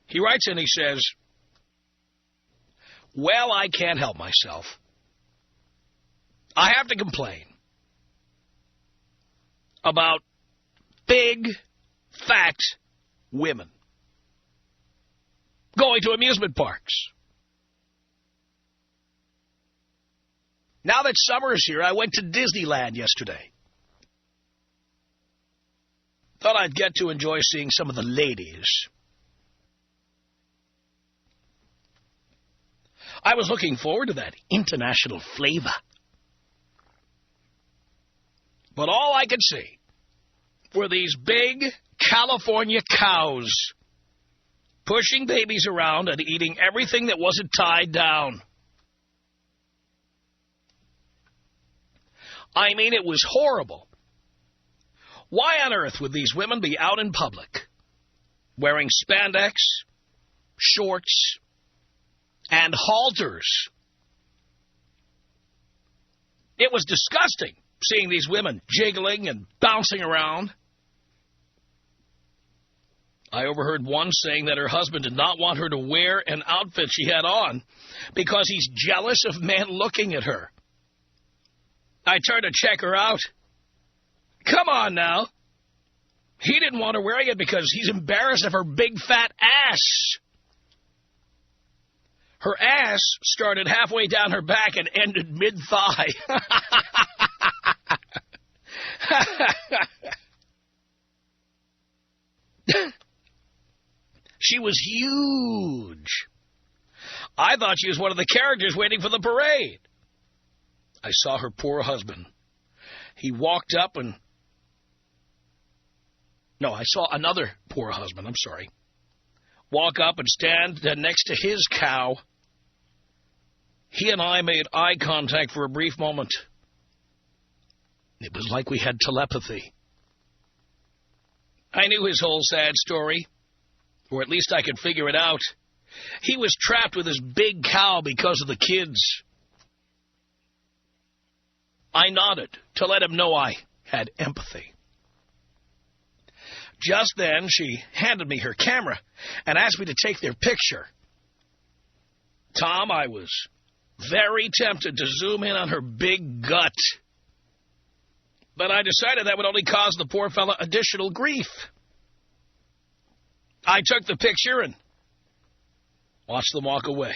He writes in, he says, well, I can't help myself. I have to complain about big, fat women going to amusement parks. Now that summer is here, I went to Disneyland yesterday. Thought I'd get to enjoy seeing some of the ladies. I was looking forward to that international flavor. But all I could see were these big California cows pushing babies around and eating everything that wasn't tied down. I mean, it was horrible. Why on earth would these women be out in public wearing spandex, shorts, and halters? It was disgusting seeing these women jiggling and bouncing around. I overheard one saying that her husband did not want her to wear an outfit she had on because he's jealous of men looking at her. I turned to check her out. Come on now. He didn't want her wearing it because he's embarrassed of her big fat ass. Her ass started halfway down her back and ended mid-thigh. She was huge. I thought she was one of the characters waiting for the parade. I saw her poor husband. He walked up and... No, I saw another poor husband, I'm sorry, walk up and stand next to his cow. He and I made eye contact for a brief moment. It was like we had telepathy. I knew his whole sad story, or at least I could figure it out. He was trapped with his big cow because of the kids. I nodded to let him know I had empathy. Just then, she handed me her camera and asked me to take their picture. Tom, I was very tempted to zoom in on her big gut. But I decided that would only cause the poor fella additional grief. I took the picture and watched them walk away.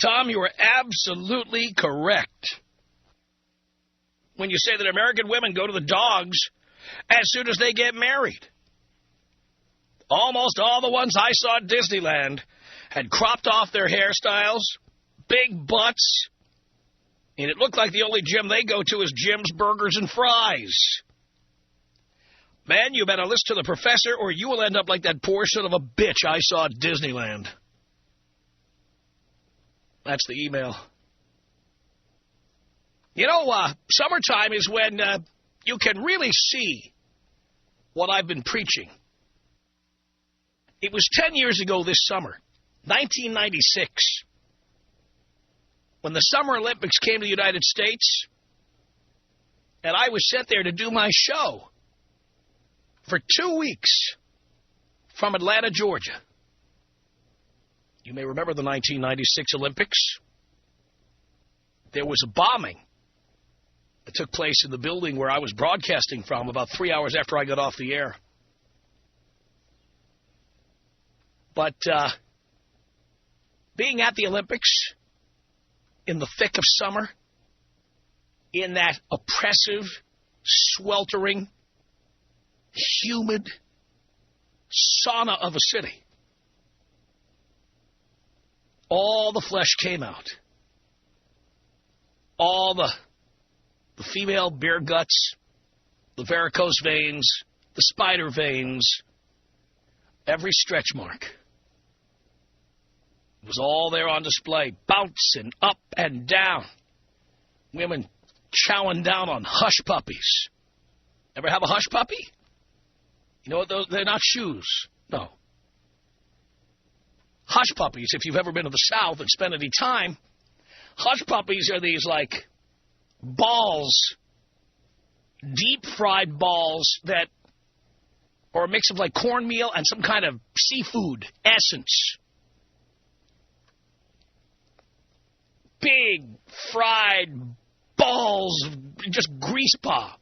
Tom, you are absolutely correct when you say that American women go to the dogs as soon as they get married. Almost all the ones I saw at Disneyland had cropped off their hairstyles, big butts, and it looked like the only gym they go to is Jim's Burgers and Fries. Man, you better listen to the professor or you will end up like that poor son of a bitch I saw at Disneyland. That's the email. You know, summertime is when you can really see what I've been preaching. It was 10 years ago this summer, 1996, when the Summer Olympics came to the United States, and I was sent there to do my show for 2 weeks from Atlanta, Georgia. You may remember the 1996 Olympics. There was a bombing that took place in the building where I was broadcasting from about 3 hours after I got off the air. But being at the Olympics in the thick of summer, in that oppressive, sweltering, humid sauna of a city, all the flesh came out. All the female bear guts, the varicose veins, the spider veins, every stretch mark. It was all there on display, bouncing up and down. Women chowing down on hush puppies. Ever have a hush puppy? You know what? They're not shoes. No. Hush puppies, if you've ever been to the South and spent any time, hush puppies are these, like, balls, deep-fried balls that or a mix of like cornmeal and some kind of seafood essence. Big fried balls of just grease bombs.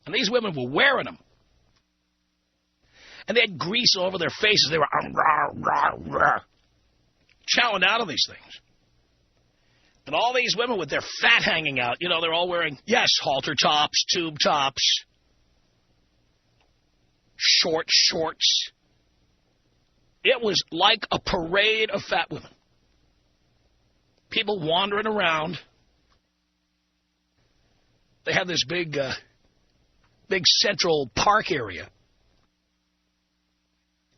And these women were wearing them. And they had grease all over their faces. They were chowing out of these things. And all these women with their fat hanging out, you know, they're all wearing, yes, halter tops, tube tops, short shorts. It was like a parade of fat women. People wandering around. They had this big Central Park area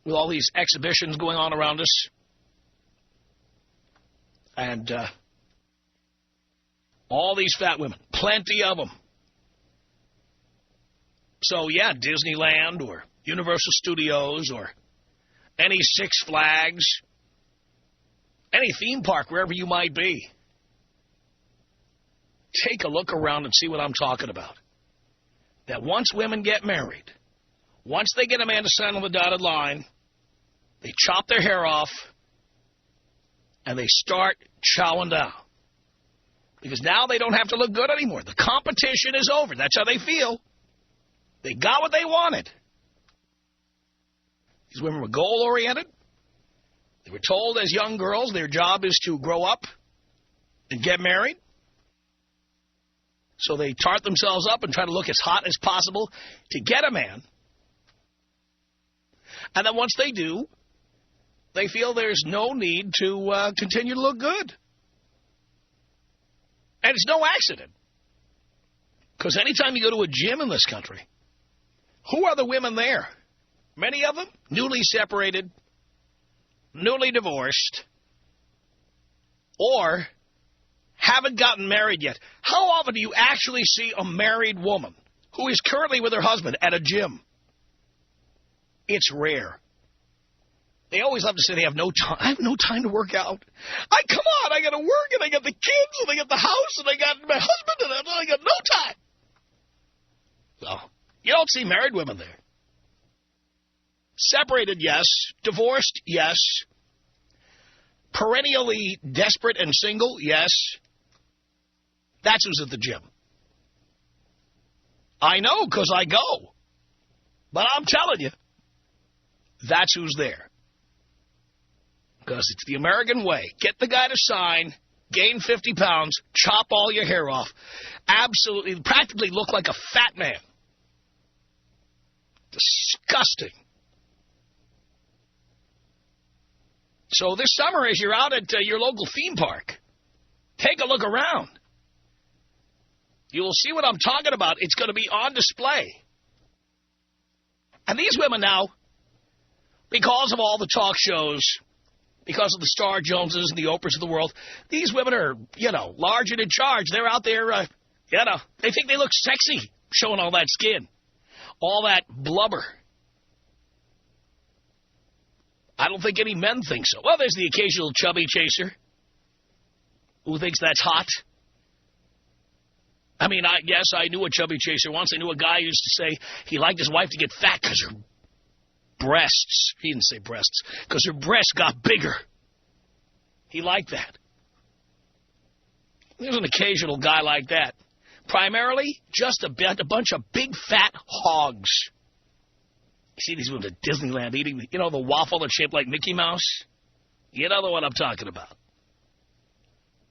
with all these exhibitions going on around us. And all these fat women, plenty of them. So, yeah, Disneyland or Universal Studios or any Six Flags, any theme park, wherever you might be. Take a look around and see what I'm talking about. That once women get married, once they get a man to sign on the dotted line, they chop their hair off and they start chowing down. Because now they don't have to look good anymore. The competition is over. That's how they feel. They got what they wanted. These women were goal-oriented. They were told as young girls their job is to grow up and get married. So they tart themselves up and try to look as hot as possible to get a man. And then once they do, they feel there's no need to continue to look good. And it's no accident. Because anytime you go to a gym in this country, who are the women there? Many of them newly separated, newly divorced, or haven't gotten married yet. How often do you actually see a married woman who is currently with her husband at a gym? It's rare. They always love to say they have no time. I have no time to work out. Come on, I got to work, and I got the kids, and I got the house, and I got my husband, and I got no time. So, you don't see married women there. Separated, yes. Divorced, yes. Perennially desperate and single, yes. That's who's at the gym. I know, because I go. But I'm telling you, that's who's there. Because it's the American way. Get the guy to sign, gain 50 pounds, chop all your hair off. Absolutely, practically look like a fat man. Disgusting. So this summer, as you're out at your local theme park, take a look around. You will see what I'm talking about. It's going to be on display. And these women now, because of all the talk shows, because of the Star Joneses and the Oprahs of the world, these women are, large and in charge. They're out there, they think they look sexy showing all that skin, all that blubber. I don't think any men think so. Well, there's the occasional chubby chaser who thinks that's hot. I mean, I knew a chubby chaser once. I knew a guy who used to say he liked his wife to get fat because her breasts, he didn't say breasts, because her breasts got bigger. He liked that. There's an occasional guy like that. Primarily, just a bunch of big fat hogs. You see these ones at Disneyland eating, the waffle that's shaped like Mickey Mouse? You know the one I'm talking about.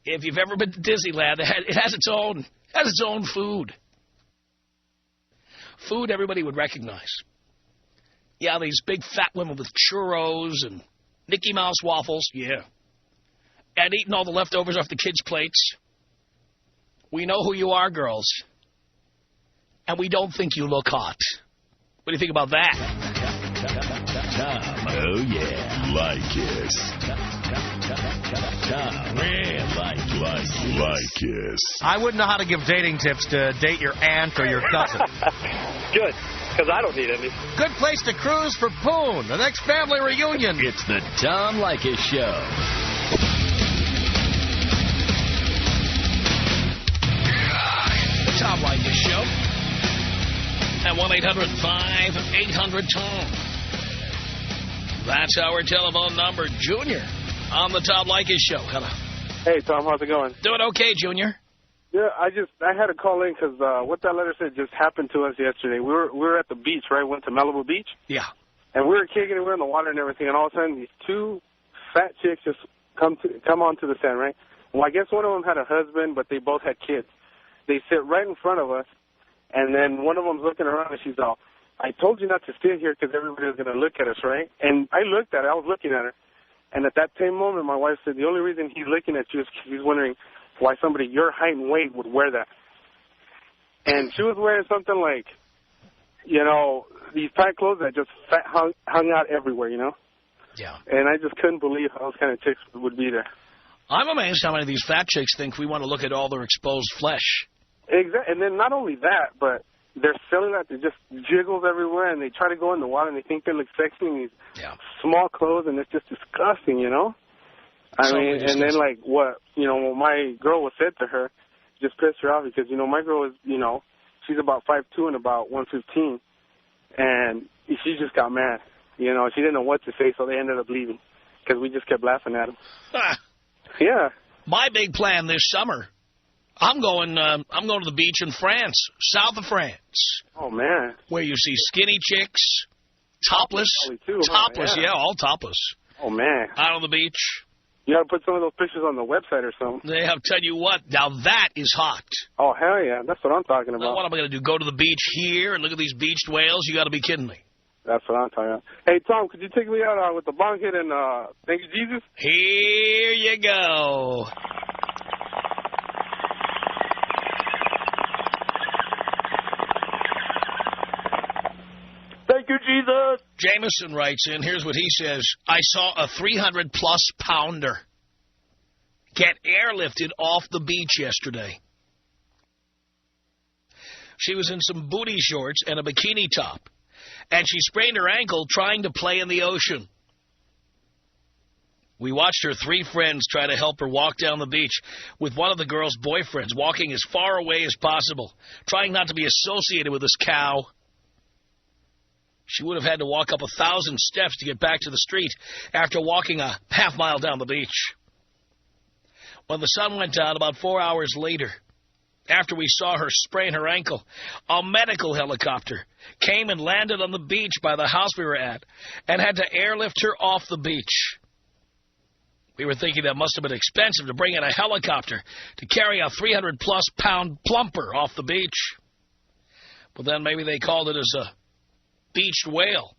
If you've ever been to Disneyland, it has its own food. Food everybody would recognize. Yeah, these big fat women with churros and Mickey Mouse waffles, yeah. And eating all the leftovers off the kids' plates. We know who you are, girls. And we don't think you look hot. What do you think about that? Oh, yeah. Leykis. Tom. Leykis. I wouldn't know how to give dating tips to date your aunt or your cousin. Good, because I don't need any. Good place to cruise for Poon, the next family reunion. It's the Tom Leykis Show. The Tom Leykis Show. at 1-800-5800-TOM. That's our telephone number. Junior on the Tom Leykis Show. Hello. Hey, Tom, how's it going? Doing okay, Junior? Yeah, I had to call in because what that letter said just happened to us yesterday. We were at the beach, right? Went to Malibu Beach. Yeah. And we were kicking and we were in the water and everything, and all of a sudden these two fat chicks just come onto the sand, right? Well, I guess one of them had a husband, but they both had kids. They sit right in front of us, and then one of them's looking around, and she's all, I told you not to sit here because everybody was going to look at us, right? And I looked at her. I was looking at her. And at that same moment, my wife said, the only reason he's looking at you is because he's wondering why somebody your height and weight would wear that. And she was wearing something like, you know, these tight clothes that just hung out everywhere, you know? Yeah. And I just couldn't believe how those kind of chicks would be there. I'm amazed how many of these fat chicks think we want to look at all their exposed flesh. Exactly. And then not only that, but they're selling that. They just jiggles everywhere, and they try to go in the water, and they think they look sexy in these small clothes, and it's just disgusting, you know? I mean, and then, like, what my girl was said to her just pissed her off because, you know, my girl is, you know, she's about 5'2" and about 115, and she just got mad. You know, she didn't know what to say, so they ended up leaving because we just kept laughing at them. Yeah. My big plan this summer, I'm going to the beach in France, south of France. Oh, man. Where you see skinny chicks, topless, yeah, all topless. Oh, man. Out on the beach. You got to put some of those pictures on the website or something. I'll tell you what, now that is hot. Oh, hell yeah. That's what I'm talking about. Now, what am I going to do, go to the beach here and look at these beached whales? You got to be kidding me. That's what I'm talking about. Hey, Tom, could you take me out with the bong hit and Thank You, Jesus? Here you go. Thank you, Jesus. Jameson writes in, here's what he says. I saw a 300-plus pounder get airlifted off the beach yesterday. She was in some booty shorts and a bikini top, and she sprained her ankle trying to play in the ocean. We watched her three friends try to help her walk down the beach with one of the girl's boyfriends, walking as far away as possible, trying not to be associated with this cow. She would have had to walk up 1,000 steps to get back to the street after walking a half-mile down the beach. When the sun went down about 4 hours later, after we saw her sprain her ankle, a medical helicopter came and landed on the beach by the house we were at and had to airlift her off the beach. We were thinking that must have been expensive to bring in a helicopter to carry a 300-plus pound plumper off the beach. But then maybe they called it as a beached whale.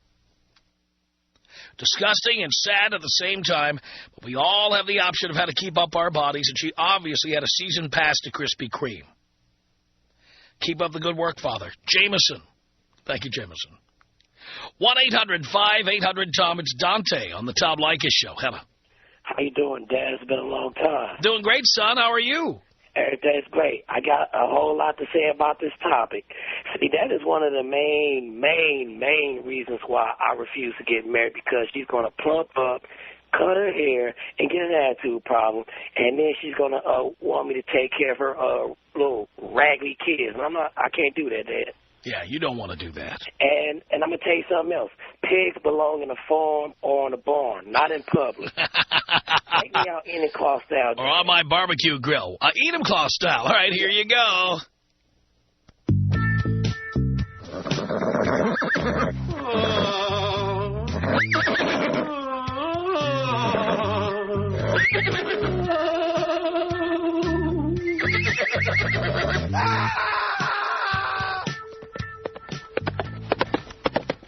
Disgusting and sad at the same time, but we all have the option of how to keep up our bodies, and she obviously had a season pass to Krispy Kreme. Keep up the good work, Father. Jameson. Thank you, Jameson. 1-800-5800-TOM. It's Dante on the Tom Leykis Show. Hello. How you doing, Dad? It's been a long time. Doing great, son. How are you? Everything's great. I got a whole lot to say about this topic. See, that is one of the main reasons why I refuse to get married, because she's going to plump up, cut her hair, and get an attitude problem, and then she's going to want me to take care of her little raggedy kids. And I can't do that, Dad. Yeah, you don't want to do that. And I'm going to tell you something else. Pigs belong in a farm or in a barn, not in public. Take me out Enid Claw style. Or on my barbecue grill. Enid Claw style. All right, here you go.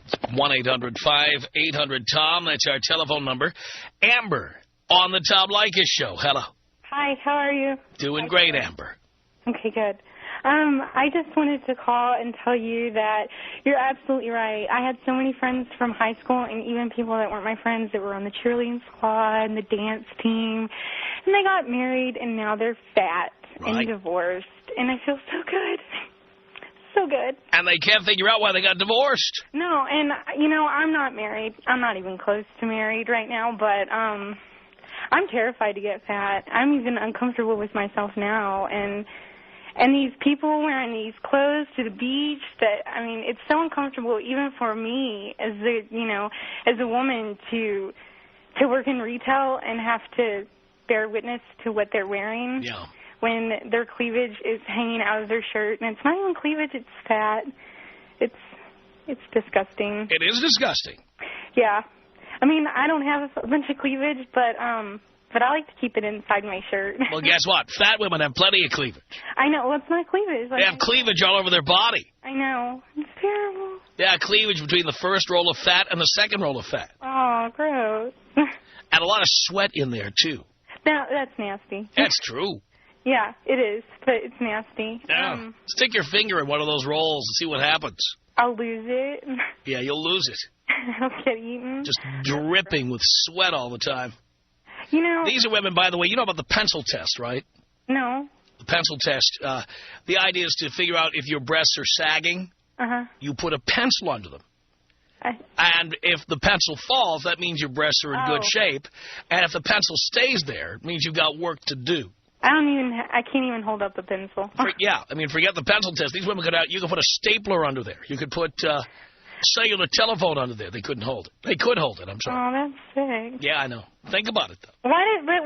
It's 1-800-5800-TOM. That's our telephone number. Amber on the Tom Leykis Show. Hello. Hi, how are you? Doing great, Amber. Okay, good. I just wanted to call and tell you that you're absolutely right. I had so many friends from high school and even people that weren't my friends that were on the cheerleading squad and the dance team, and they got married, and now they're fat and divorced, and I feel so good. So good. And they can't figure out why they got divorced. No, and, you know, I'm not married. I'm not even close to married right now, but I'm terrified to get fat. I'm even uncomfortable with myself now, and And these people wearing these clothes to the beach that, I mean, it's so uncomfortable even for me as a woman to work in retail and have to bear witness to what they're wearing. Yeah. When their cleavage is hanging out of their shirt. And it's not even cleavage, it's fat. It's disgusting. It is disgusting. Yeah. I mean, I don't have a bunch of cleavage, but I like to keep it inside my shirt. Well, guess what? Fat women have plenty of cleavage. I know. Well, it's not cleavage. They have cleavage all over their body. I know. It's terrible. Yeah, cleavage between the first roll of fat and the second roll of fat. Oh, gross. And a lot of sweat in there, too. No, that's nasty. That's true. Yeah, it is, but it's nasty. Yeah. Stick your finger in one of those rolls and see what happens. I'll lose it. Yeah, you'll lose it. I'll get eaten. Just dripping with sweat all the time. You know... These are women, by the way, you know about the pencil test, right? No. The pencil test. The idea is to figure out if your breasts are sagging. Uh-huh. You put a pencil under them. And if the pencil falls, that means your breasts are in good shape. And if the pencil stays there, it means you've got work to do. I can't even hold up the pencil. Yeah, I mean, forget the pencil test. These women you could put a stapler under there. You could put cellular telephone under there. They couldn't hold it. They could hold it, I'm sorry. Oh, that's sick. Yeah, I know. Think about it, though. Why do they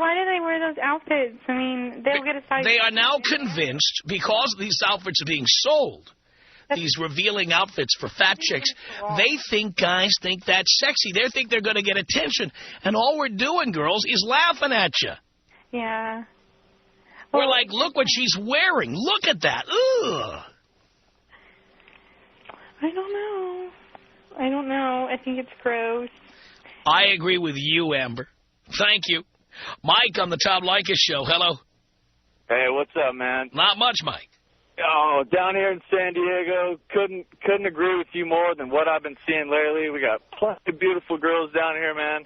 wear those outfits? I mean, they'll get a size... They are now convinced, because these outfits are being sold, these revealing outfits for fat chicks, they think guys think that's sexy. They think they're going to get attention. And all we're doing, girls, is laughing at you. Yeah. We're like, look what she's wearing. Look at that. Ugh. I don't know. I think it's gross. I agree with you, Amber. Thank you. Mike on the Tom Leykis Show. Hello. Hey, what's up, man? Not much, Mike. Oh, down here in San Diego, couldn't agree with you more than what I've been seeing lately. We got plenty of beautiful girls down here, man.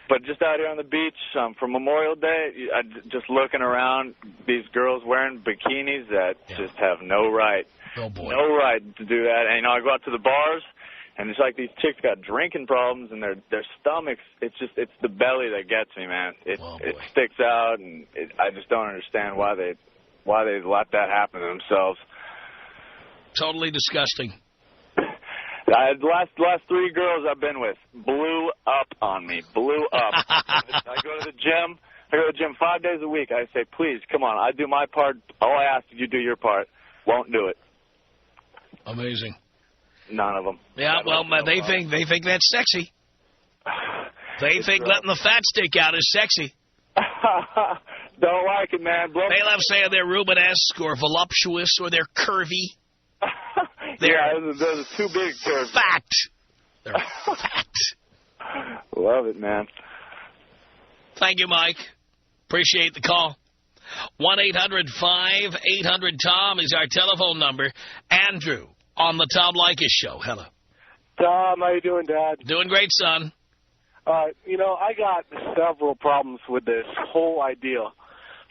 But just out here on the beach for Memorial Day, just looking around, these girls wearing bikinis that just have no right. Oh, boy. No right to do that. And, I go out to the bars, and it's like these chicks got drinking problems, and their stomachs, it's the belly that gets me, man. It sticks out, and I just don't understand why they let that happen to themselves. Totally disgusting. The last three girls I've been with blew up on me. Blew up. I go to the gym 5 days a week. I say, please, come on. I do my part. All I ask is you do your part. Won't do it. Amazing. None of them. Yeah, well, they think that's sexy. They think letting the fat stick out is sexy. Don't like it, man. They love saying they're Rubenesque or voluptuous or they're curvy. Those are too big curves. Fat. They're fat. Love it, man. Thank you, Mike. Appreciate the call. 1-800-5800-TOM is our telephone number. Andrew on the Tom Leykis Show. Hello. Tom, how you doing, Dad? Doing great, son. I got several problems with this whole idea.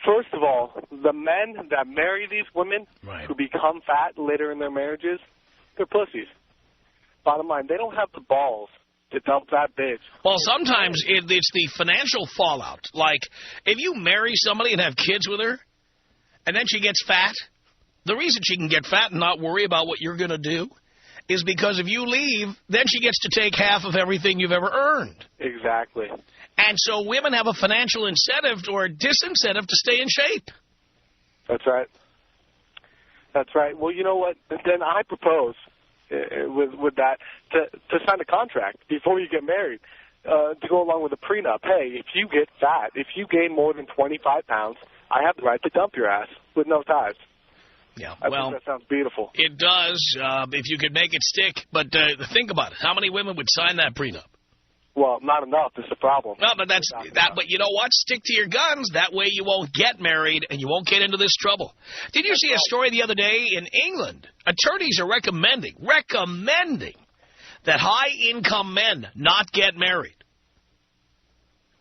First of all, the men that marry these women who become fat later in their marriages, they're pussies. Bottom line, they don't have the balls to dump that bitch. Well, sometimes it's the financial fallout. Like, if you marry somebody and have kids with her, and then she gets fat, the reason she can get fat and not worry about what you're going to do is because if you leave, then she gets to take half of everything you've ever earned. Exactly. And so women have a financial incentive or disincentive to stay in shape. That's right. That's right. Well, you know what? Then I propose with that to sign a contract before you get married to go along with a prenup. Hey, if you get fat, if you gain more than 25 pounds, I have the right to dump your ass with no ties. Yeah, I think that sounds beautiful. It does, if you could make it stick. But think about it. How many women would sign that prenup? Well, not enough is the problem. No, but but you know what? Stick to your guns. That way you won't get married and you won't get into this trouble. Did you see a story the other day in England? Attorneys are recommending that high-income men not get married.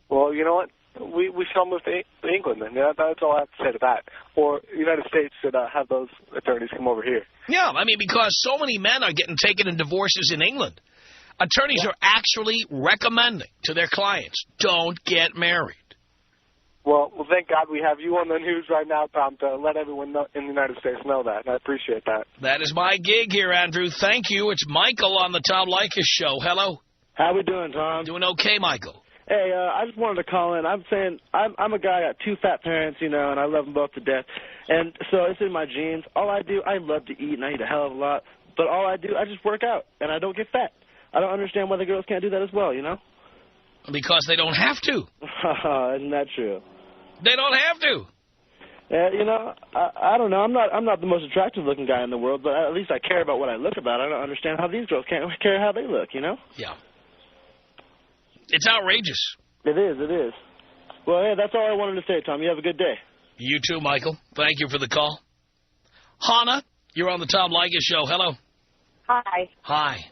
Well, you know what? We should all move to England, then. Yeah, that's all I have to say to that. Or the United States should have those attorneys come over here. Yeah, I mean, because so many men are getting taken in divorces in England. Attorneys are actually recommending to their clients, don't get married. Well, thank God we have you on the news right now, Tom, to let everyone know, in the United States know that. And I appreciate that. That is my gig here, Andrew. Thank you. It's Michael on the Tom Leykis Show. Hello. How we doing, Tom? Doing okay, Michael. Hey, I just wanted to call in. I'm saying I'm a guy, I got 2 fat parents, you know, and I love them both to death. And so it's in my genes. All I do, I love to eat, and I eat a hell of a lot. But all I do, I just work out, and I don't get fat. I don't understand why the girls can't do that as well, you know? Because they don't have to. Isn't that true? They don't have to. You know, I don't know. I'm not the most attractive-looking guy in the world, but at least I care about what I look about. I don't understand how these girls can't care how they look, you know? Yeah. It's outrageous. It is. Well, hey, that's all I wanted to say, Tom. You have a good day. You too, Michael. Thank you for the call. Hannah, you're on the Tom Leykis Show. Hello. Hi. Hi.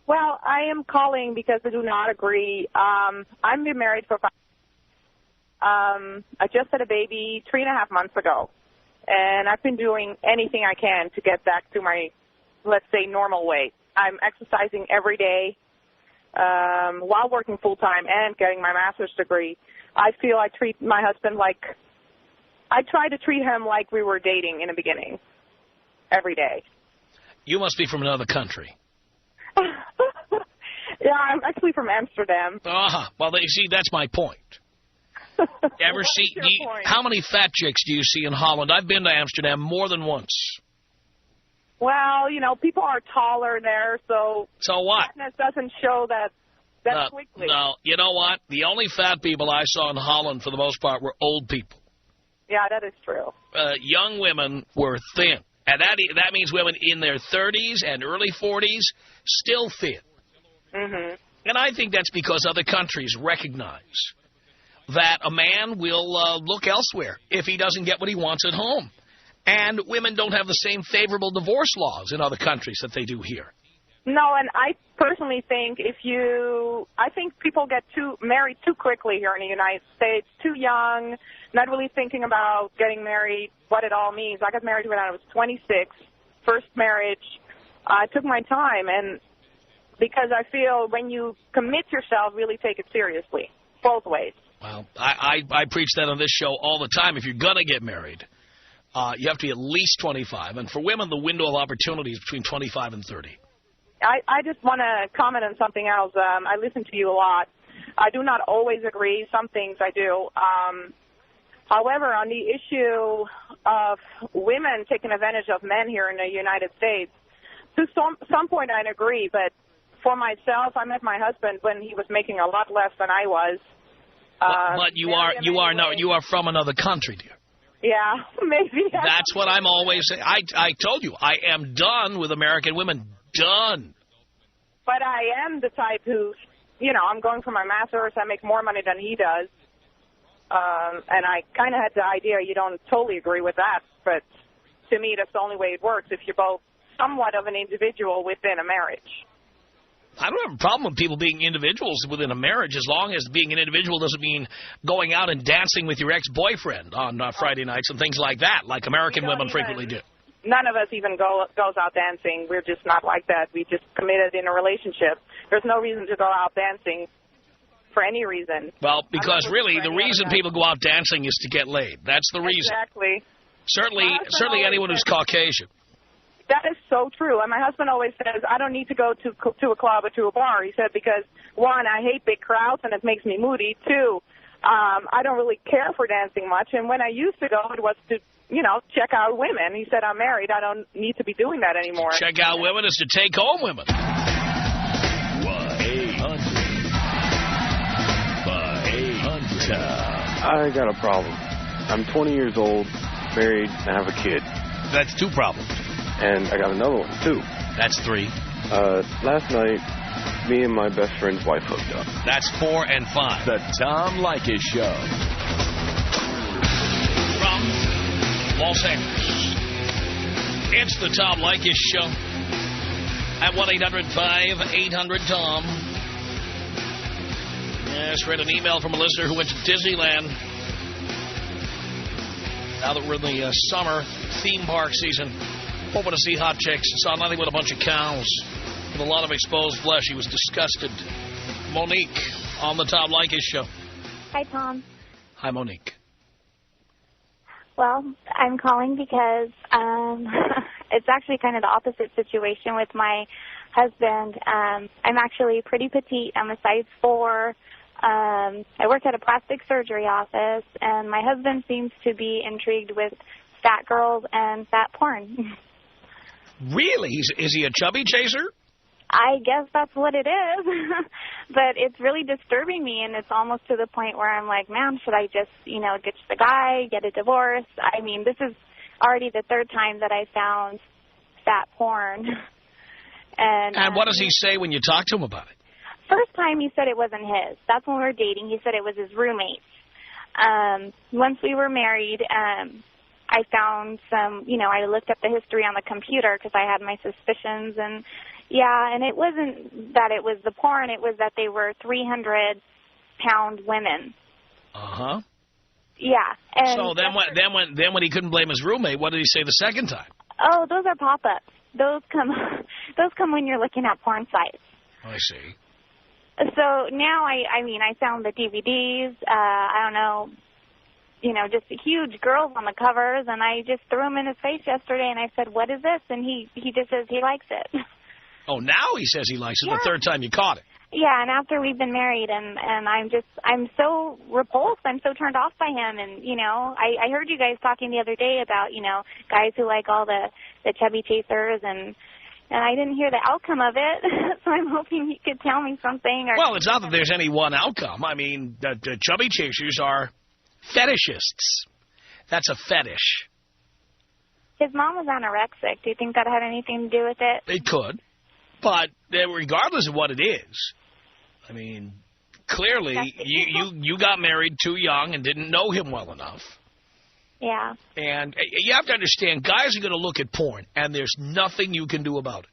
Well, I am calling because I do not agree. I've been married for 5 I just had a baby 3.5 months ago, and I've been doing anything I can to get back to my, let's say, normal weight. I'm exercising every day while working full-time and getting my master's degree. I feel I treat my husband like, I try to treat him like we were dating in the beginning, every day. You must be from another country. Yeah, I'm actually from Amsterdam. Well, see, that's my point. Ever see? How many fat chicks do you see in Holland? I've been to Amsterdam more than once. Well, you know, people are taller there, so what? Fatness doesn't show that quickly. No, you know what? The only fat people I saw in Holland, for the most part, were old people. Yeah, that is true. Young women were thin. And that means women in their 30s and early 40s, still thin. Mm-hmm. And I think that's because other countries recognize that a man will look elsewhere if he doesn't get what he wants at home. And women don't have the same favorable divorce laws in other countries that they do here. No, and I personally think I think people get married too quickly here in the United States, too young, not really thinking about getting married, what it all means. I got married when I was 26, first marriage. I took my time, and because I feel when you commit yourself, really take it seriously, both ways. Well, I preach that on this show all the time. If you're going to get married, you have to be at least 25. And for women, the window of opportunity is between 25 and 30. I just want to comment on something else. I listen to you a lot. I do not always agree. Some things I do. However, on the issue of women taking advantage of men here in the United States, to some point I agree. But for myself, I met my husband when he was making a lot less than I was. But you are from another country, dear. Yeah, maybe. That's what I'm always saying. I told you, I am done with American women. Done. But I am the type who, you know, I'm going for my master's. I make more money than he does. And I kind of had the idea you don't totally agree with that. But to me, that's the only way it works if you're both somewhat of an individual within a marriage. I don't have a problem with people being individuals within a marriage as long as being an individual doesn't mean going out and dancing with your ex-boyfriend on Friday nights and things like that, like American women frequently do. None of us even goes out dancing. We're just not like that. We just committed in a relationship. There's no reason to go out dancing for any reason. Well, because really the reason people go out dancing is to get laid. That's the reason. Exactly. Certainly anyone who's Caucasian. That is so true. And my husband always says, I don't need to go to a club or to a bar. He said, because, one, I hate big crowds and it makes me moody. Two, I don't really care for dancing much. And when I used to go, it was to, you know, check out women. He said, I'm married. I don't need to be doing that anymore. Check out women is to take home women. 1-800-5800. I got a problem. I'm 20 years old, married, and I have a kid. That's 2 problems. And I got another one, too. That's 3. Last night, me and my best friend's wife hooked up. That's 4 and 5. The Tom Leykis Show. From Los Angeles, it's the Tom Leykis Show at 1-800-5800-TOM. Yes, read an email from a listener who went to Disneyland. Now that we're in the summer theme park season, hoping to see hot chicks, and saw nothing but a bunch of cows with a lot of exposed flesh. He was disgusted. Monique on the Tom Leykis Show. Hi, Tom. Hi, Monique. Well, I'm calling because it's actually kind of the opposite situation with my husband. I'm actually pretty petite. I'm a size 4. I work at a plastic surgery office, and my husband seems to be intrigued with fat girls and fat porn. Really? Is he a chubby chaser? I guess that's what it is. But it's really disturbing me, and it's almost to the point where I'm like, man, should I just, ditch the guy, get a divorce? I mean, this is already the 3rd time that I found fat porn. And what does he say when you talk to him about it? First time he said it wasn't his. That's when we were dating. He said it was his roommate's. Once we were married, I found some, I looked up the history on the computer because I had my suspicions. And, yeah, and it wasn't that it was the porn. It was that they were 300-pound women. Uh-huh. Yeah. And so then when he couldn't blame his roommate, what did he say the second time? Oh, those are pop-ups. Those come when you're looking at porn sites. I see. So now I found the DVDs. I don't know, just huge girls on the covers, and I just threw them in his face yesterday, and I said, "What is this?" And he just says he likes it. Oh, now he says he likes it. Yeah. The 3rd time you caught it. Yeah, and after we've been married, and I'm so repulsed. I'm so turned off by him, and I heard you guys talking the other day about guys who like all the chubby chasers, and I didn't hear the outcome of it, so I'm hoping you could tell me something. Well, it's not that there's any one outcome. I mean, the chubby chasers are fetishists. That's a fetish. His mom was anorexic. Do you think that had anything to do with it? It could. But regardless of what it is, I mean, clearly you got married too young and didn't know him well enough. Yeah. And you have to understand, guys are going to look at porn, and there's nothing you can do about it.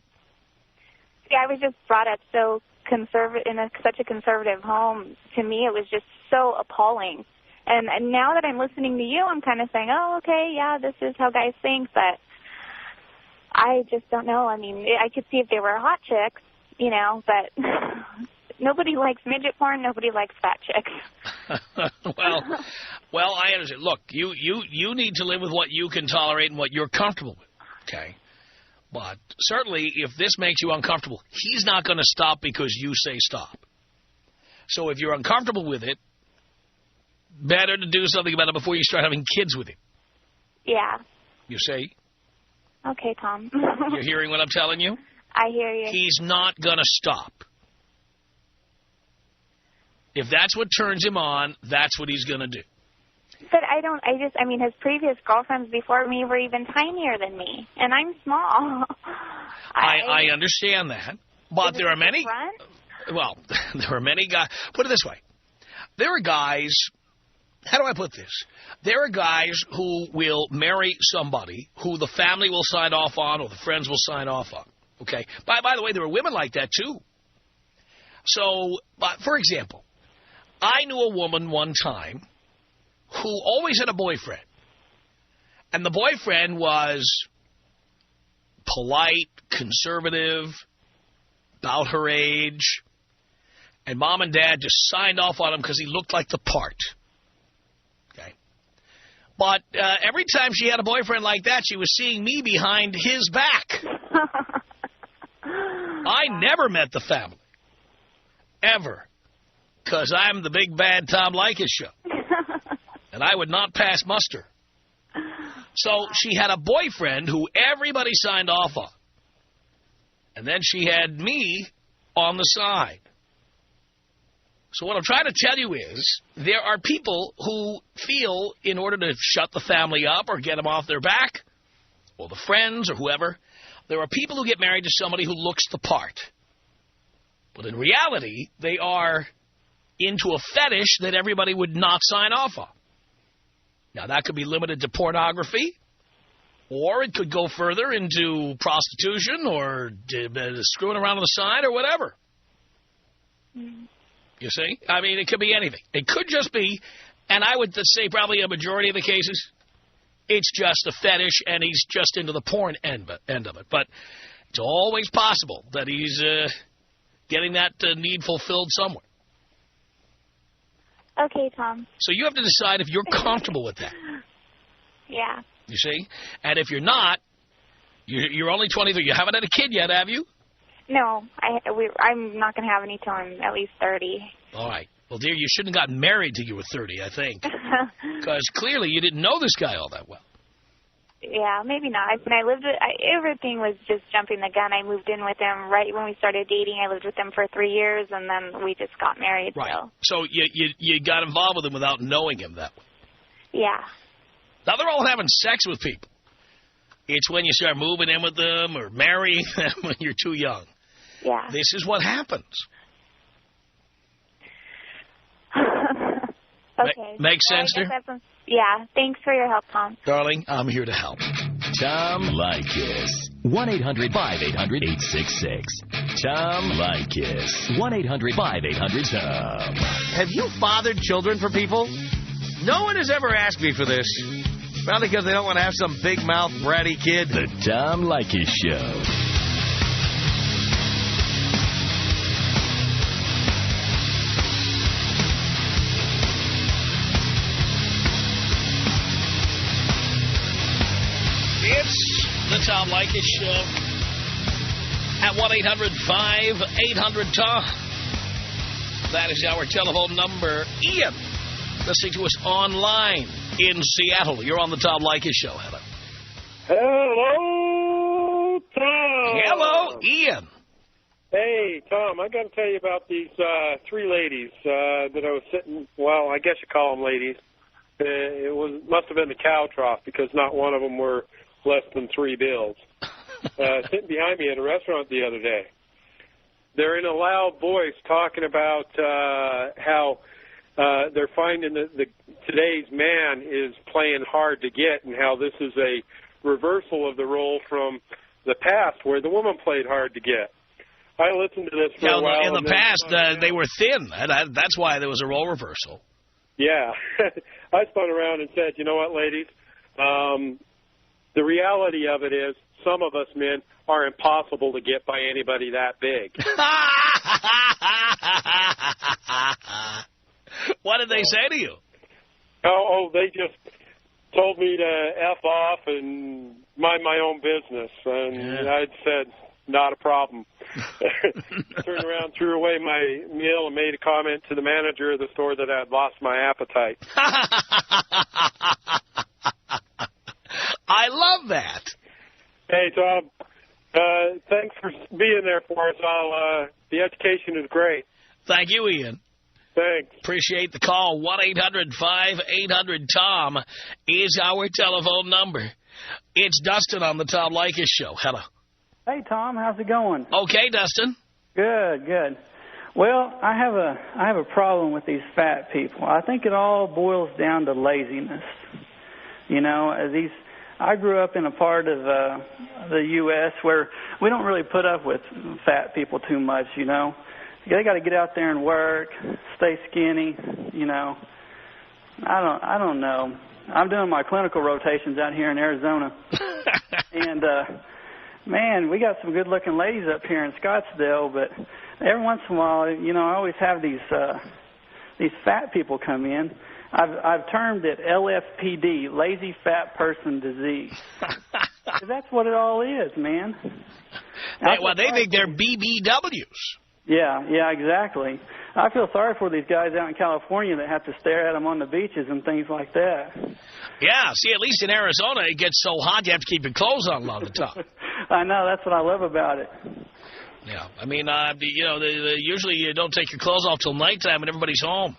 Yeah, I was just brought up so conservative in such a conservative home. To me, it was just so appalling. And now that I'm listening to you, I'm kind of saying, oh, okay, yeah, this is how guys think, but I just don't know. I mean, I could see if they were hot chicks, but nobody likes midget porn. Nobody likes fat chicks. well, I understand. Look, you need to live with what you can tolerate and what you're comfortable with, okay? But certainly, if this makes you uncomfortable, he's not going to stop because you say stop. So if you're uncomfortable with it, better to do something about it before you start having kids with him. Yeah. You see? Okay, Tom. You're hearing what I'm telling you? I hear you. He's not going to stop. If that's what turns him on, that's what he's going to do. But I mean, his previous girlfriends before me were even tinier than me, and I'm small. I understand that, but there are many, well, there are many guys, put it this way, there are guys, how do I put this? There are guys who will marry somebody who the family will sign off on or the friends will sign off on, okay? By the way, there are women like that, too. So, for example, I knew a woman one time who always had a boyfriend. And the boyfriend was polite, conservative, about her age. And Mom and Dad just signed off on him because he looked like the part. Okay. But every time she had a boyfriend like that, she was seeing me behind his back. I never met the family. Ever. Because I'm the big bad Tom Leykis Show. And I would not pass muster. So she had a boyfriend who everybody signed off on. And then she had me on the side. So what I'm trying to tell you is there are people who feel in order to shut the family up or get them off their back, or the friends or whoever, there are people who get married to somebody who looks the part. But in reality, they are into a fetish that everybody would not sign off on. Now, that could be limited to pornography, or it could go further into prostitution or screwing around on the side or whatever. Mm. You see? I mean, it could be anything. It could just be, and I would say probably a majority of the cases, it's just a fetish and he's just into the porn end of it. But it's always possible that he's getting that need fulfilled somewhere. Okay, Tom. So you have to decide if you're comfortable with that. Yeah. You see? And if you're not, you're only 23. You haven't had a kid yet, have you? No, I'm not going to have any till I'm at least 30. All right. Well, dear, you shouldn't have gotten married till you were 30, I think. Because clearly you didn't know this guy all that well. Yeah, maybe not. Everything was just jumping the gun. I moved in with him right when we started dating. I lived with him for 3 years, and then we just got married. Right. So you got involved with him without knowing him that way. Yeah. Now, they're all having sex with people. It's when you start moving in with them or marrying them when you're too young. Yeah. This is what happens. Okay. Makes sense, dear? Yeah. Thanks for your help, Tom. Darling, I'm here to help. Tom Leykis. 1-800-5800-866. Tom Leykis. 1-800-5800-TOM. Have you fathered children for people? No one has ever asked me for this. Probably because they don't want to have some big-mouth, bratty kid. The Tom Leykis Show. It's the Tom Leykis Show at 1-800-5800-TOM. That is our telephone number. Ian, listening to us online in Seattle. You're on the Tom Leykis Show. Hello. Hello, Tom. Hello, Ian. Hey, Tom, I got to tell you about these 3 ladies that I was sitting, well, I guess you call them ladies. It must have been the cow trough because not one of them were less than 3 bills. Sitting behind me at a restaurant the other day. They're in a loud voice talking about how they're finding that today's man is playing hard to get and how this is a reversal of the role from the past where the woman played hard to get. I listened to this for a while. In the past, they were thin. That's why there was a role reversal. Yeah. I spun around and said, you know what, ladies? The reality of it is some of us men are impossible to get by anybody that big. What did they say to you? They just told me to F off and mind my own business. And I'd said, not a problem. Turned around, threw away my meal, and made a comment to the manager of the store that I'd lost my appetite. I love that. Hey, Tom, thanks for being there for us all. The education is great. Thank you, Ian. Thanks. Appreciate the call. 1-800-5800-TOM is our telephone number. It's Dustin on the Tom Leykis Show. Hello. Hey, Tom. How's it going? Okay, Dustin. Good, good. Well, I have a problem with these fat people. I think it all boils down to laziness. You know, I grew up in a part of the U.S. where we don't really put up with fat people too much, you know. They got to get out there and work, stay skinny, you know. I don't know. I'm doing my clinical rotations out here in Arizona. And, man, we got some good-looking ladies up here in Scottsdale, but every once in a while, you know, I always have these fat people come in. I've termed it LFPD, lazy fat person disease. That's what it all is, man. They think they're BBWs. Yeah, exactly. I feel sorry for these guys out in California that have to stare at them on the beaches and things like that. Yeah, see, at least in Arizona, it gets so hot you have to keep your clothes on all the time. I know, that's what I love about it. Yeah, I mean, you know, usually you don't take your clothes off till nighttime and everybody's home.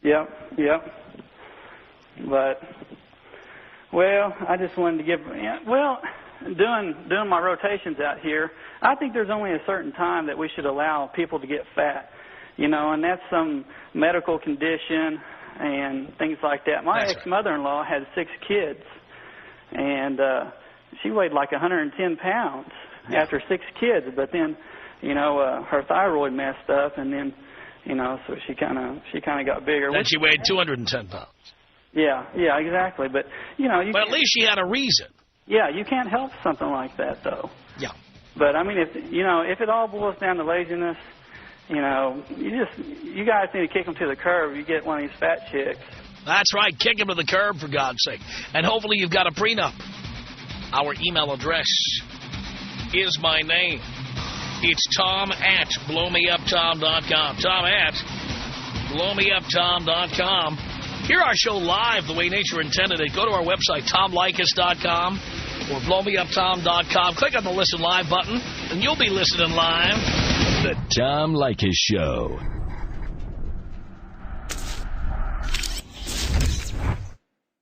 Yep. But, well, I just wanted to give, doing my rotations out here, I think there's only a certain time that we should allow people to get fat, you know, and that's some medical condition and things like that. My ex-mother-in-law had 6 kids, and she weighed like 110 pounds after 6 kids, but then, you know, her thyroid messed up, and then, you know, so she kind of got bigger. Then she weighed 210 pounds. Yeah, exactly. But, you know, but at least she had a reason. Yeah, you can't help something like that, though. Yeah. But, I mean, if it all boils down to laziness, you know, you guys need to kick them to the curb. You get one of these fat chicks. That's right. Kick him to the curb, for God's sake. And hopefully you've got a prenup. Our email address is my name. It's tom@blowmeuptom.com. tom@blowmeuptom.com. Hear our show live the way nature intended it. Go to our website, tomleykis.com or blowmeuptom.com. Click on the Listen Live button, and you'll be listening live. The Tom Leykis Show.